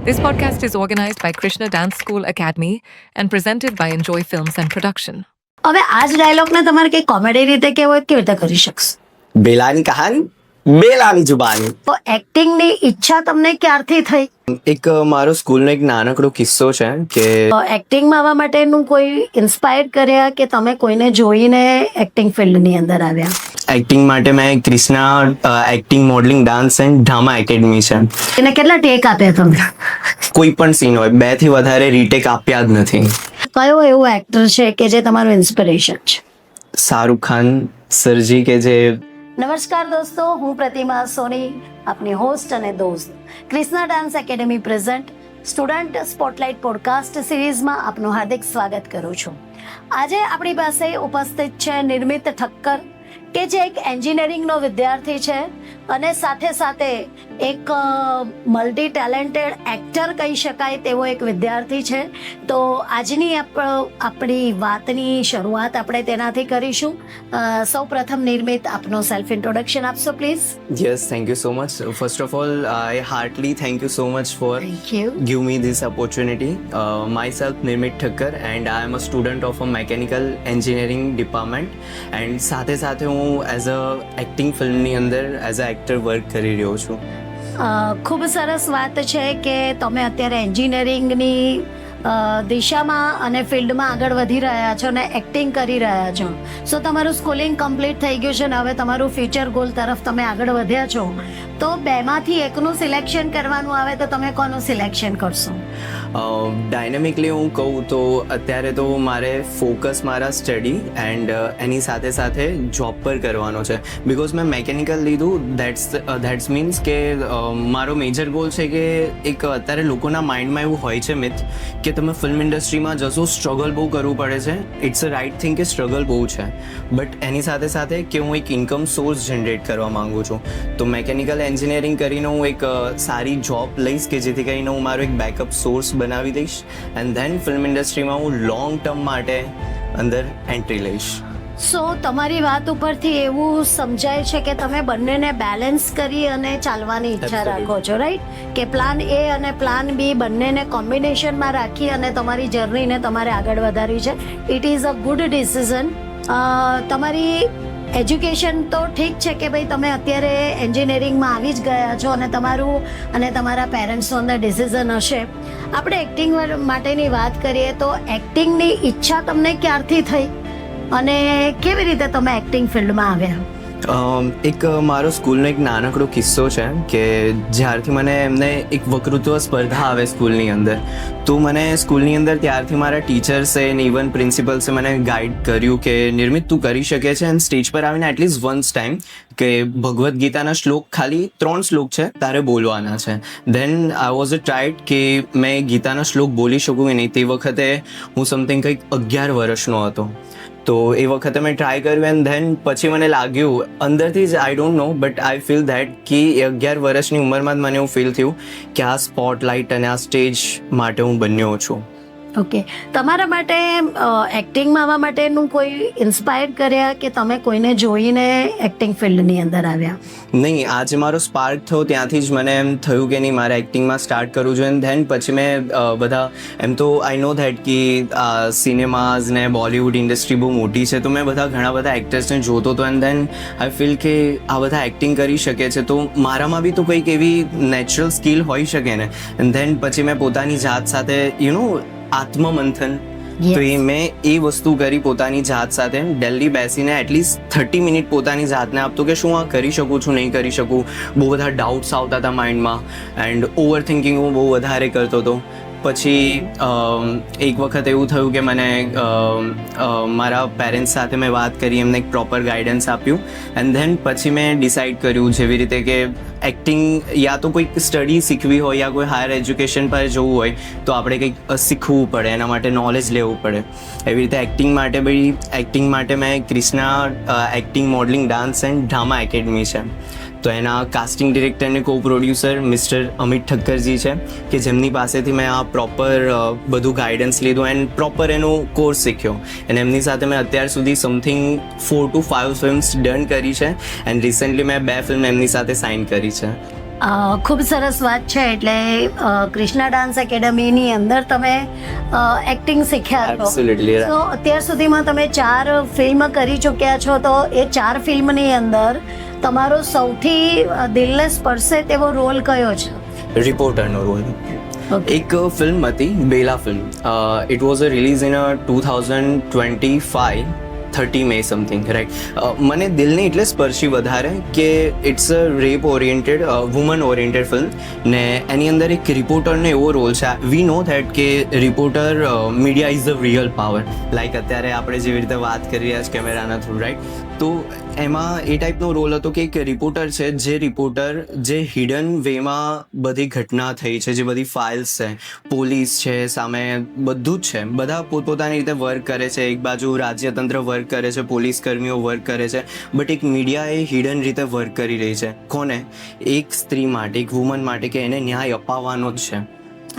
This podcast is organized by Krishna Dance School Academy and presented by Enjoy Films and Production. હવે આ જ ડાયલોગને તમારે કઈ comedy રીતે કહેવો હોય કેવી રીતે કરી શકશો? બેલાની કહાની બેલાની જુબાની. તો એક્ટિંગની ઈચ્છા તમને ક્યારથી થઈ? એક મારો સ્કૂલનો એક નાનકડો કિસ્સો છે કે એક્ટિંગમાં આવવા માટેનું કોઈ ઇન્સ્પાયર કર્યા કે તમે કોઈને જોઈને એક્ટિંગ ફિલ્ડની અંદર આવ્યા? એક્ટિંગ માટે મેં Krishna acting modelling dance and drama academy છે. એને કેટલા ટેક આપ્યા તમે? કોઈ પણ સીન હોય 2 થી વધારે રીટેક આપ્યા જ નથી. કયો એવો એક્ટર છે કે જે તમારું ઇન્સ્પિરેશન છે? શાહરુખ ખાન સરજી કે જે નમસ્કાર દોસ્તો, હું પ્રતિમા સોની, આપની હોસ્ટ અને દોસ્ત. Krishna dance academy present student spotlight podcast સિરીઝમાં આપનું હાર્દિક સ્વાગત કરું છું. આજે આપણી પાસે ઉપસ્થિત છે નિર્મિત ઠક્કર, કે જે એક એન્જિનિયરિંગનો વિદ્યાર્થી છે અને સાથે સાથે એક મલ્ટી ટેલેન્ટેડ એક્ટર કહી શકાય તેવો એક વિદ્યાર્થી છે. તો આજની આપણી વાતની શરૂઆત આપણે તેનાથી કરીશું. સૌ પ્રથમ નિર્મિત આપનો સેલ્ફ ઇન્ટ્રોડક્શન આપશો please? Yes, thank you so much. First of all I heartly thank you so much for give me this opportunity. Myself Nirmit Thakkar and I am a student of a mechanical engineering department and સાથે હું as a acting ફિલ્મની અંદર as a actor work કરી રહ્યો છું. ખૂબ સરસ વાત છે કે તમે અત્યારે એન્જિનિયરિંગની દિશામાં અને ફિલ્ડમાં આગળ વધી રહ્યા છો અને એક્ટિંગ કરી રહ્યા છો. સો તમારું સ્કૂલિંગ કમ્પ્લીટ થઈ ગયું છે ને હવે તમારું ફ્યુચર ગોલ તરફ તમે આગળ વધ્યા છો. તો બેમાંથી એકનું સિલેક્શન કરવાનું આવે તો તમે કોનું સિલેક્શન કરશો? ડાયનેમિકલી હું કહું તો અત્યારે તો મારે ફોકસ મારા સ્ટડી એન્ડ એની સાથે સાથે જોબ પર કરવાનો છે. બિકોઝ મેં મેકેનિકલ લીધું, ધેટ્સ મીન્સ કે મારો મેજર ગોલ છે કે એક અત્યારે લોકોના માઇન્ડમાં એવું હોય છે મિથ કે તમે ફિલ્મ ઇન્ડસ્ટ્રીમાં જશો, સ્ટ્રગલ બહુ કરવું પડે છે. ઇટ્સ અ રાઇટ થિંગ કે સ્ટ્રગલ બહુ છે, બટ એની સાથે સાથે કે હું એક ઇન્કમ સોર્સ જનરેટ કરવા માગું છું. તો મેકેનિકલ એન્જિનિયરિંગ કરીને હું એક સારી જોબ લઈશ કે જેથી કરીને હું મારો એક બેકઅપ સોર્સ બનાવી દઈશ એન્ડ ધેન ફિલ્મ ઇન્ડસ્ટ્રીમાં હું લોંગ ટર્મ માટે અંદર એન્ટ્રી લઈશ. સો તમારી વાત ઉપરથી એવું સમજાય છે કે તમે બંનેને બેલેન્સ કરી અને ચાલવાની ઈચ્છા રાખો છો, રાઈટ? કે પ્લાન એ અને પ્લાન બી બંનેને કોમ્બિનેશનમાં રાખી અને તમારી જર્નીને તમારે આગળ વધારવી છે. It is a good decision. તમારી એજ્યુકેશન તો ઠીક છે કે ભાઈ તમે અત્યારે એન્જિનિયરિંગમાં આવી જ ગયા છો અને તમારું અને તમારા પેરેન્ટ્સનો અંદર ડિસિઝન હશે. આપણે એક્ટિંગ માટેની વાત કરીએ તો એક્ટિંગની ઈચ્છા તમને ક્યારથી થઈ અને કેવી રીતે તમે એક્ટિંગ ફિલ્ડમાં આવ્યા? એક મારો સ્કૂલનો એક નાનકડો કિસ્સો છે કે જ્યારથી મને એમને એક વક્તૃત્વ સ્પર્ધા આવે સ્કૂલની અંદર, તો મને સ્કૂલની અંદર ત્યારથી મારા ટીચર્સે ને ઇવન પ્રિન્સિપલ્સે મને ગાઈડ કર્યું કે નિર્મિત તું કરી શકે છે અને સ્ટેજ પર આવીને એટલીસ્ટ વન્સ ટાઈમ કે ભગવદ્ ગીતાના શ્લોક ખાલી 3 શ્લોક છે તારે બોલવાના છે. Than I was a tried કે મેં ગીતાના શ્લોક બોલી શકું કે નહીં. તે વખતે હું સમથિંગ કંઈક 11 વર્ષનો હતો. તો એ વખતે મેં ટ્રાય કર્યું એન્ડ ધેન પછી મને લાગ્યું અંદરથી જ, I don't know, but I feel that કે 11 વર્ષની ઉંમરમાં જ મને એવું ફીલ થયું કે આ સ્પોટલાઇટ અને આ સ્ટેજ માટે હું બન્યો છું. ઓકે, તમારા માટે એક્ટિંગમાં આવવા માટેનું કોઈ ઇન્સ્પાયર કર્યા કે તમે કોઈને જોઈને એક્ટિંગ ફિલ્ડની અંદર આવ્યા? નહીં, આજે મારો સ્પાર્ક થયો ત્યાંથી જ મને એમ થયું કે નહીં મારે એક્ટિંગમાં સ્ટાર્ટ કરવું જોઈએ. ધેન પછી મેં બધા એમ તો આઈ નો ધેટ કે સિનેમાઝ ને બોલિવૂડ ઇન્ડસ્ટ્રી બહુ મોટી છે, તો મેં ઘણા બધા એક્ટર્સને જોતો હતો એન્ડ ધેન આઈ ફીલ કે આ બધા એક્ટિંગ કરી શકે છે તો મારામાં બી તો કંઈક એવી નેચરલ સ્કિલ હોઈ શકે ને. એન્ડ ધેન પછી મેં પોતાની જાત સાથે આત્મમંથન, તો મેં એ વસ્તુ કરી પોતાની જાત સાથે. દિલ્હી બેસીને એટલીસ્ટ 30 મિનિટ પોતાની જાતને આપતો કે શું આ કરી શકું છું, નહીં કરી શકું. બહુ બધા ડાઉટ્સ આવતા હતા માઇન્ડમાં એન્ડ ઓવર થિંકિંગ હું બહુ વધારે કરતો હતો. પછી એક વખત એવું થયું કે મને મારા પેરેન્ટ્સ સાથે મેં વાત કરી, એમને એક પ્રોપર ગાઈડન્સ આપ્યું એન્ડ ધેન પછી મેં ડિસાઇડ કર્યું જેવી રીતે કે એક્ટિંગ યા તો કોઈક સ્ટડી શીખવી હોય યા કોઈ હાયર એજ્યુકેશન પર જવું હોય તો આપણે કંઈક શીખવું પડે, એના માટે નોલેજ લેવું પડે. એવી રીતે એક્ટિંગ માટે મેં Krishna acting modelling dance and drama academy છે. તો એના કાસ્ટિંગ ડિરેક્ટર અને કો પ્રોડ્યુસર મિસ્ટર અમિત ઠક્કરજી છે કે જેમની પાસેથી મેં આ પ્રોપર બધું ગાઈડન્સ લીધું એન્ડ પ્રોપર એનો કોર્સ શીખ્યો. અને એમની સાથે મેં અત્યાર સુધી સમથિંગ 4 to 5 ફિલ્મ્સ ડન કરી છે એન્ડ રિસેન્ટલી મેં 2 ફિલ્મ એમની સાથે સાઇન કરી છે. ખૂબ સરસ વાત છે. એટલે કૃષ્ણા ડાન્સ એકેડમીની અંદર તમે એક્ટિંગ શીખ્યા છો. Absolutely right. તો અત્યાર સુધીમાં તમે 4 ફિલ્મ કરી ચૂક્યા છો. તો એ 4 ફિલ્મની અંદર તમારો સૌથી દિલને સ્પર્શે તેવો રોલ કયો છે? રિપોર્ટરનો રોલ. Okay. એક ફિલ્મ હતી Bela film. It was a release in 2025 30 May something right. મને દિલને એટલે સ્પર્શી વધારે કે it's a rape oriented woman oriented film ને એની અંદર એક રિપોર્ટરનો એવો રોલ છે. વી નો ધેટ કે reporter media is the real power. Like અત્યારે આપણે જેવી રીતે વાત કરી રહ્યા છે કેમેરાના થ્રુ રાઈટ. તો એમાં એ ટાઈપનો રોલ હતો કે એક રિપોર્ટર છે જે હિડન વેમાં બધી ઘટના થઈ છે, જે બધી ફાઇલ્સ છે, પોલીસ છે સામે, બધું જ છે. બધા પોતપોતાની રીતે વર્ક કરે છે. એક બાજુ રાજ્યતંત્ર વર્ક કરે છે, પોલીસ કર્મીઓ વર્ક કરે છે, બટ એક મીડિયા એ હિડન રીતે વર્ક કરી રહી છે. કોને? એક સ્ત્રી માટે, એક વુમન માટે કે એને ન્યાય અપાવવાનો જ છે.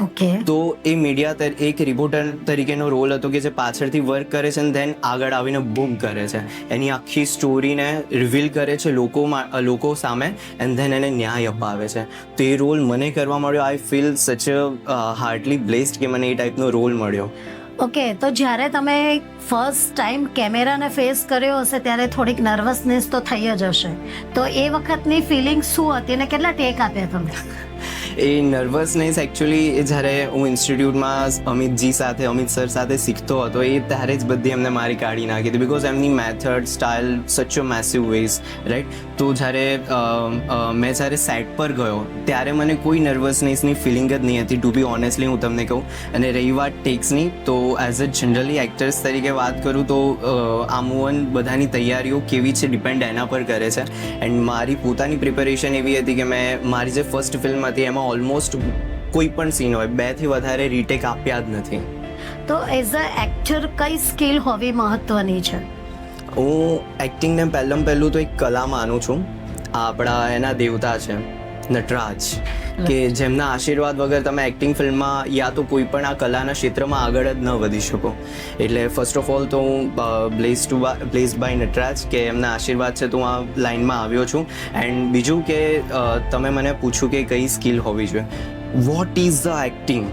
ઓકે. તો એ મીડિયા એક રિપોર્ટર તરીકેનો રોલ હતો કે જે પાછળથી વર્ક કરે છે અને ધેન આગળ આવીને બૂમ કરે છે, એની આખી સ્ટોરીને રિવીલ કરે છે લોકો સામે એન્ડ ધેન એને ન્યાય અપાવે છે. તો એ રોલ મને કરવા મળ્યો. આઈ ફીલ સચ અ હાર્ટલી બ્લેસ્ડ કે મને એ ટાઈપનો રોલ મળ્યો. ઓકે. તો જ્યારે તમે ફર્સ્ટ ટાઈમ કેમેરાને ફેસ કર્યો હશે ત્યારે થોડીક નર્વસનેસ તો થઈ જ હશે. તો એ વખતની ફિલિંગ શું હતી અને કેટલા ટેક આપ્યા તમે? એ નર્વસનેસ એકચ્યુઅલી એ જ્યારે હું ઇન્સ્ટિટ્યૂટમાં અમિત સર સાથે શીખતો હતો એ ત્યારે જ બધી એમને મારી કાઢી નાખી હતી. બિકોઝ એમની મેથડ સ્ટાઇલ સચ અ મેસિવ વેઝ રાઈટ. તો મેં જ્યારે સેટ પર ગયો ત્યારે મને કોઈ નર્વસનેસની ફિલિંગ જ નહીં હતી, ટુ બી ઓનેસ્ટલી હું તમને કહું. અને રહી વાત ટેક્સની, તો એઝ અ જનરલી એક્ટર્સ તરીકે વાત કરું તો આમોન બધાની તૈયારીઓ કેવી છે ડિપેન્ડ એના પર કરે છે. એન્ડ મારી પોતાની પ્રિપેરેશન એવી હતી કે મેં મારી જે ફર્સ્ટ ફિલ્મ હતી એમાં ઓલમોસ્ટ કોઈ પણ સીન હોય 2 થી વધારે રીટેક આપ્યા જ નથી. તો એઝ અ એક્ટર કઈ સ્કિલ હોવી મહત્વની છે? હું એક્ટિંગને પહેલું તો એક કલા માનું છું. આપણા એના દેવતા છે નટરાજ, કે જેમના આશીર્વાદ વગર તમે એક્ટિંગ ફિલ્મમાં યા તો કોઈ પણ આ કલાના ક્ષેત્રમાં આગળ જ ન વધી શકો. એટલે ફર્સ્ટ ઓફ ઓલ તો હું બ્લેસ્ડ બાય નટરાજ કે એમના આશીર્વાદ છે તો હું આ લાઇનમાં આવ્યો છું. એન્ડ બીજું કે તમે મને પૂછ્યું કે કઈ સ્કિલ હોવી જોઈએ. What is the acting?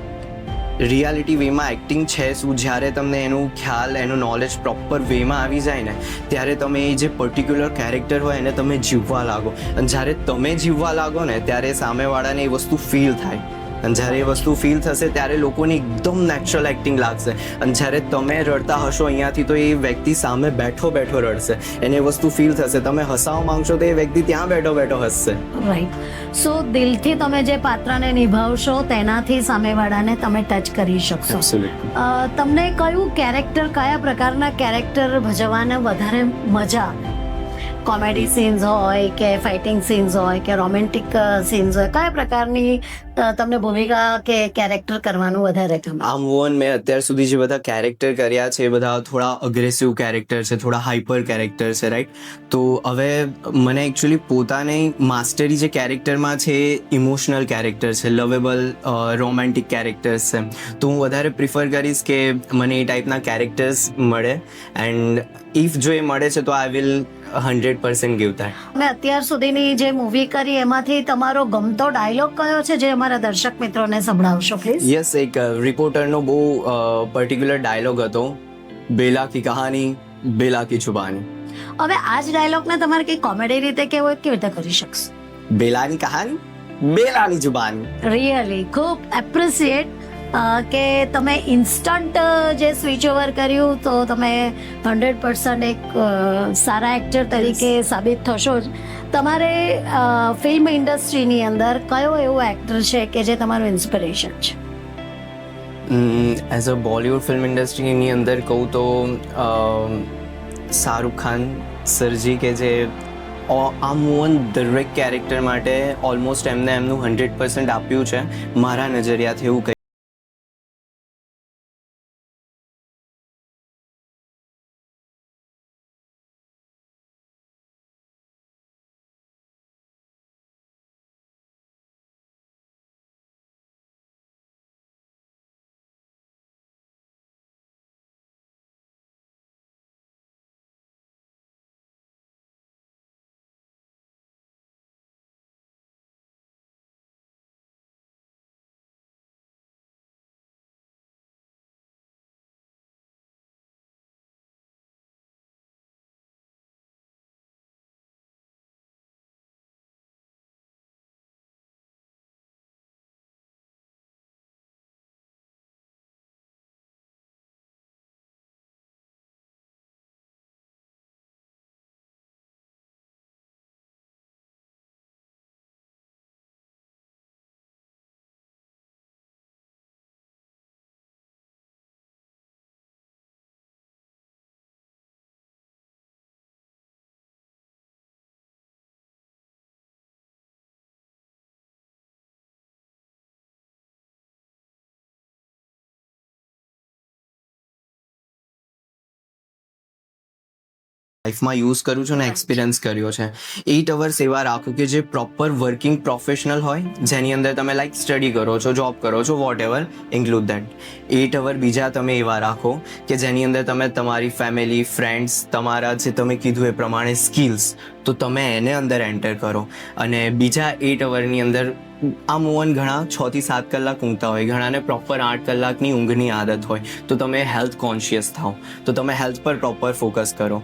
Reality વેમાં એક્ટિંગ છે શું? જ્યારે તમને એનું ખ્યાલ, એનું નોલેજ પ્રોપર વેમાં આવી જાય ને ત્યારે તમે એ જે પર્ટિક્યુલર કેરેક્ટર હોય એને તમે જીવવા લાગો. અને જ્યારે તમે જીવવા લાગો ને ત્યારે સામેવાળાને એ વસ્તુ ફીલ થાય. અને જ્યારે એ વસ્તુ ફીલ થશે ત્યારે લોકોને એકદમ નેચરલ એક્ટિંગ લાગશે. અને જ્યારે તમે રડતા હશો અહીંયાથી તો એ વ્યક્તિ સામે બેઠો રડશે, એને એ વસ્તુ ફીલ થશે. તમે હસાવવા માંગશો તો એ વ્યક્તિ ત્યાં બેઠો હસશે. રાઈટ. સો દિલથી તમે જે પાત્રને નિભાવશો તેનાથી સામેવાળાને તમે ટચ કરી શકશો. તમને કયા પ્રકારના કેરેક્ટર ભજવવાને વધારે મજા આવે? કોમેડી સીન્સ હોય કે ફાઇટિંગ સીન્સ હોય કે રોમેન્ટિક સીન્સ હોય, કયા પ્રકારની તમને ભૂમિકા કે કેરેક્ટર કરવાનું વધારે ગમે? આમ મેં અત્યાર સુધી જે બધા કેરેક્ટર કર્યા છે એ બધા થોડા અગ્રેસિવ કેરેક્ટર છે, થોડા હાઇપર કેરેક્ટર છે રાઈટ. તો હવે મને એકચ્યુઅલી પોતાને માસ્ટરી જે કેરેક્ટરમાં છે એ ઇમોશનલ કેરેક્ટર છે, લવેબલ રોમેન્ટિક કેરેક્ટર્સ છે. તો હું વધારે પ્રિફર કરીશ કે મને એ ટાઈપના કેરેક્ટર્સ મળે. એન્ડ ઇફ જો એ મળે છે તો આઈ વિલ 100% ગીવ ધેટ. તમે અત્યાર સુધીની જે મૂવી કરી એમાંથી તમારો ગમતો ડાયલોગ કયો છે જે અમારા દર્શક મિત્રોને સંભળાવશો પ્લીઝ? યસ, એક રિપોર્ટરનો બહુ પર્ટિક્યુલર ડાયલોગ હતો, બેલા કી કહાની બેલા કી છુબાની. હવે આ જ ડાયલોગને તમારે કઈ કોમેડી રીતે કેવો હોય કેવી રીતે કરી શકશો? બેલાની કહાની બેલાની જુબાની. રિયલી ખૂબ એપ્રિસિએટ કે તમે ઇન્સ્ટન્ટ જે સ્વિચ ઓવર કર્યું તો તમે 100% એક સારા એક્ટર તરીકે સાબિત થશો જ. તમારે ફિલ્મ ઇન્ડસ્ટ્રીની અંદર કયો એવો એક્ટર છે કે જે તમારું ઇન્સ્પિરેશન છે? એઝ અ બોલિવૂડ ફિલ્મ ઇન્ડસ્ટ્રીની અંદર કહું તો શાહરૂખ ખાન સરજી, કે જે આમ દરેક કેરેક્ટર માટે ઓલમોસ્ટ એમનું 100% આપ્યું છે મારા નજરિયાથી એવું લાઈફમાં યુઝ કરું છું ને એક્સપિરિયન્સ કર્યો છે. 8 અવર્સ એવા રાખો કે જે પ્રોપર વર્કિંગ પ્રોફેશનલ હોય, જેની અંદર તમે લાઈક સ્ટડી કરો છો, જોબ કરો છો, વોટ એવર, ઇન્ક્લુડ દેટ. 8 અવર બીજા તમે એવા રાખો કે જેની અંદર તમે તમારી ફેમિલી, ફ્રેન્ડ્સ, તમારા જે તમે કીધું એ પ્રમાણે સ્કિલ્સ, તો તમે એને અંદર એન્ટર કરો. અને બીજા 8 અવરની અંદર આ મોહન ઘણા 6 થી 7 કલાક ઊંઘતા હોય, ઘણાને પ્રોપર 8 કલાકની ઊંઘની આદત હોય, તો તમે હેલ્થ કોન્શિયસ થાઓ, તો તમે હેલ્થ પર પ્રોપર ફોકસ કરો.